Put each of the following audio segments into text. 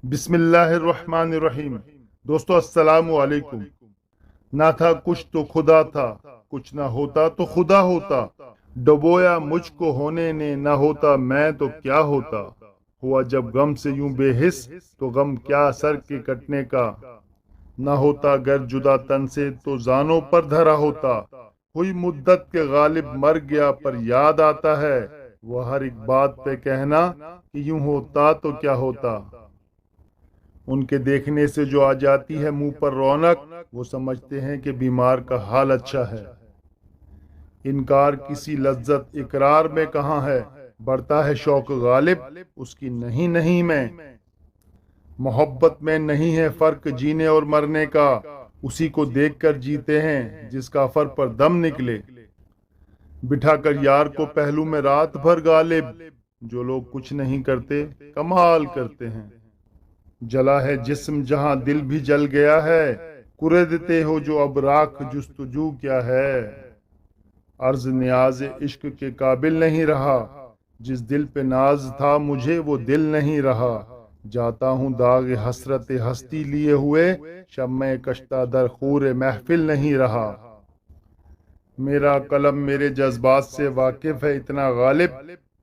बिस्मिल्लाहिर्रहमानिर्रहीम। दोस्तों अस्सलाम वालेकुम। ना था कुछ तो खुदा था, कुछ ना होता तो खुदा होता। डुबोया मुझको होने ने, ना होता मैं तो क्या होता। हुआ जब गम से यूं बेहिस, तो गम क्या सर के कटने का। ना होता गर जुदा तन से, तो जानों पर धरा होता। हुई मुद्दत के गालिब मर गया, पर याद आता है वो हर एक बात पे कहना कि यूं होता तो क्या होता। उनके देखने से जो आ जाती है मुंह पर रौनक, वो समझते हैं कि बीमार का हाल अच्छा है। इनकार किसी लज्जत इकरार में कहाँ है, बढ़ता है शौक गालिब उसकी नहीं नहीं में। मोहब्बत में नहीं है फर्क जीने और मरने का, उसी को देखकर जीते हैं जिसका फर पर दम निकले। बिठाकर यार को पहलू में रात भर गालिब, जो लोग कुछ नहीं करते कमाल करते हैं। जला है जिस्म जहां दिल भी जल गया है, कुरेदते हो जो अब राख जुस्तजू क्या है। अर्ज न्याज इश्क के काबिल नहीं रहा, जिस दिल पे नाज था मुझे वो दिल नहीं रहा। जाता हूँ दाग हसरत हस्ती लिए हुए, शम्मे कश्ता दर खूर महफिल नहीं रहा। मेरा कलम मेरे जज्बात से वाकिफ है इतना गालिब,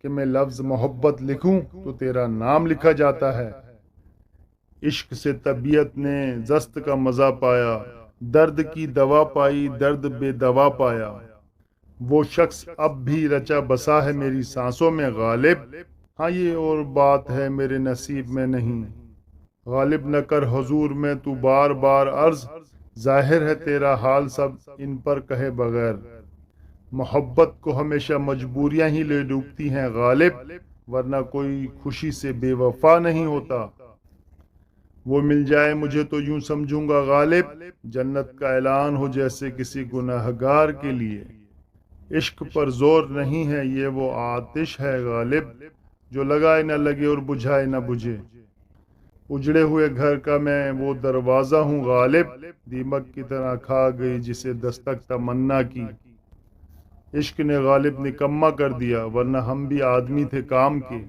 कि मैं लफ्ज मोहब्बत लिखूं तो तेरा नाम लिखा जाता है। इश्क से तबीयत ने जस्त का मजा पाया, दर्द की दवा पाई दर्द बेदवा पाया। वो शख्स अब भी रचा बसा है मेरी सांसों में गालिब, हाँ ये और बात है मेरे नसीब में नहीं। गालिब न कर हुजूर में तू बार बार अर्ज, जाहिर है तेरा हाल सब इन पर कहे बगैर। मोहब्बत को हमेशा मजबूरियां ही ले डूबती हैं गालिब, वरना कोई खुशी से बेवफा नहीं होता। वो मिल जाए मुझे तो यूं समझूंगा गालिब, जन्नत का ऐलान हो जैसे किसी गुनहगार के लिए। इश्क पर जोर नहीं है ये वो आतिश है गालिब, जो लगाए न लगे और बुझाए न बुझे। उजड़े हुए घर का मैं वो दरवाजा हूँ गालिब, दीमक की तरह खा गई जिसे दस्तक तमन्ना की। इश्क ने गालिब निकम्मा कर दिया, वरना हम भी आदमी थे काम के।